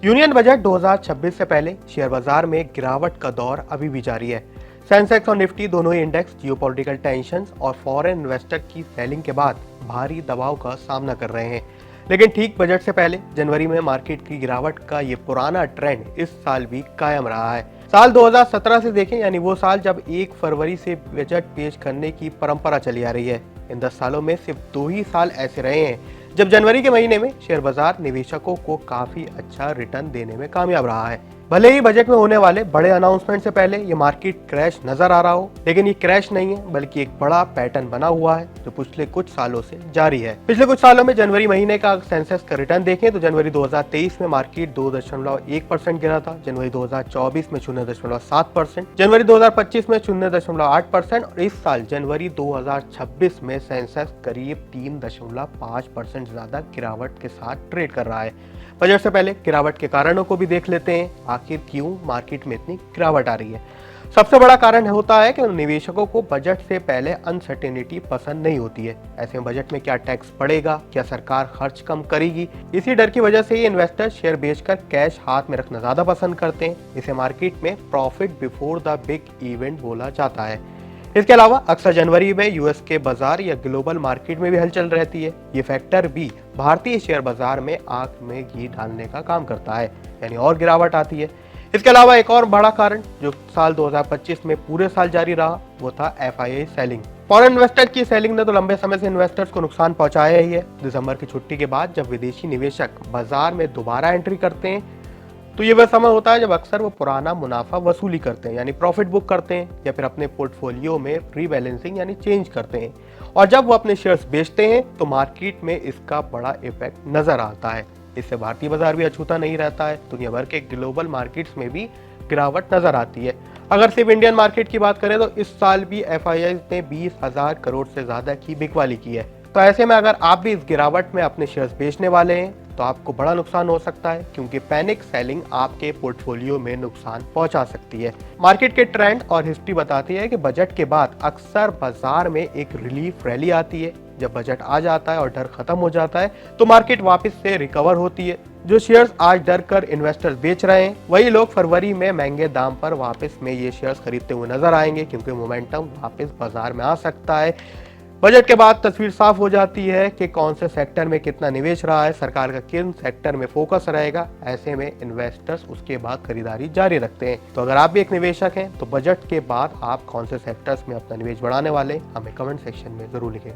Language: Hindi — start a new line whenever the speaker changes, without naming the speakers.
यूनियन बजट 2026 से पहले शेयर बाजार में गिरावट का दौर अभी भी जारी है। सेंसेक्स और निफ्टी दोनों ही इंडेक्स जियोपॉलिटिकल टेंशंस और फॉरेन इन्वेस्टर की सेलिंग के बाद भारी दबाव का सामना कर रहे हैं। लेकिन ठीक बजट से पहले जनवरी में मार्केट की गिरावट का ये पुराना ट्रेंड इस साल भी कायम रहा है। साल 2017 से देखें, यानी वो साल जब 1 फरवरी से बजट पेश करने की परंपरा चली आ रही है। इन 10 सालों में सिर्फ 2 ही साल ऐसे रहे हैं जब जनवरी के महीने में शेयर बाजार निवेशकों को काफी अच्छा रिटर्न देने में कामयाब रहा है। भले ही बजट में होने वाले बड़े अनाउंसमेंट से पहले ये मार्केट क्रैश नजर आ रहा हो, लेकिन ये क्रैश नहीं है बल्कि एक बड़ा पैटर्न बना हुआ है जो पिछले कुछ सालों से जारी है। पिछले कुछ सालों में जनवरी महीने का सेंसेक्स का रिटर्न देखें तो जनवरी 2023 में मार्केट 2.1% गिरा था, जनवरी 2024 में 0.7%, जनवरी 2025 में 0.8% और इस साल जनवरी 2026 में सेंसेक्स करीब 3.5% ज्यादा गिरावट के साथ ट्रेड कर रहा है। बजट से पहले गिरावट के कारणों को भी देख लेते हैं, आखिर क्यों मार्केट में इतनी गिरावट आ रही है। सबसे बड़ा कारण होता है कि निवेशकों को बजट से पहले अनसर्टेनिटी पसंद नहीं होती है। ऐसे में बजट में क्या टैक्स बढ़ेगा, क्या सरकार खर्च कम करेगी, इसी डर की वजह से ही इन्वेस्टर शेयर बेचकर कैश हाथ में रखना ज्यादा पसंद करते हैं। इसे मार्केट में profit before the big event बोला जाता है। इसके अलावा अक्सर जनवरी में यूएस के बाजार या ग्लोबल मार्केट में भी हलचल रहती है। ये फैक्टर भी भारतीय शेयर बाजार में आंख में घी डालने का काम करता है, यानी और गिरावट आती है। इसके अलावा एक और बड़ा कारण जो साल 2025 में पूरे साल जारी रहा वो था एफआईआई सेलिंग। फॉरेन इन्वेस्टर की सेलिंग ने तो लंबे समय से इन्वेस्टर्स को नुकसान पहुंचाया ही है। दिसंबर की छुट्टी के बाद जब विदेशी निवेशक बाजार में दोबारा एंट्री करते हैं तो ये वह समय होता है जब अक्सर वो पुराना मुनाफा वसूली करते हैं, यानी प्रॉफिट बुक करते हैं या फिर अपने पोर्टफोलियो में रीबैलेंसिंग यानी चेंज करते हैं। और जब वो अपने शेयर्स बेचते हैं तो मार्केट में इसका बड़ा इफेक्ट नजर आता है। इससे भारतीय बाजार भी अछूता नहीं रहता है, दुनिया भर के ग्लोबल मार्केट्स में भी गिरावट नजर आती है। अगर सिर्फ इंडियन मार्केट की बात करें तो इस साल भी एफआईआई ने 20,000 करोड़ से ज्यादा की बिकवाली की है। तो ऐसे में अगर आप भी इस गिरावट में अपने शेयर्स बेचने वाले हैं तो आपको बड़ा नुकसान हो सकता है, क्योंकि पैनिक सेलिंग आपके पोर्टफोलियो में नुकसान पहुंचा सकती है। मार्केट के ट्रेंड और हिस्ट्री बताती है कि बजट के बाद अक्सर बाजार में एक रिलीफ रैली आती है। जब बजट आ जाता है और डर खत्म हो जाता है तो मार्केट वापस से रिकवर होती है। जो शेयर्स आज डर कर इन्वेस्टर्स बेच रहे हैं वही लोग फरवरी में महंगे दाम पर वापस में ये शेयर्स खरीदते हुए नजर आएंगे, क्योंकि मोमेंटम वापस बाजार में आ सकता है। बजट के बाद तस्वीर साफ हो जाती है कि कौन से सेक्टर में कितना निवेश रहा है, सरकार का किन सेक्टर में फोकस रहेगा। ऐसे में इन्वेस्टर्स उसके बाद खरीदारी जारी रखते हैं। तो अगर आप भी एक निवेशक हैं तो बजट के बाद आप कौन से सेक्टर्स में अपना निवेश बढ़ाने वाले हमें कमेंट सेक्शन में जरूर लिखें।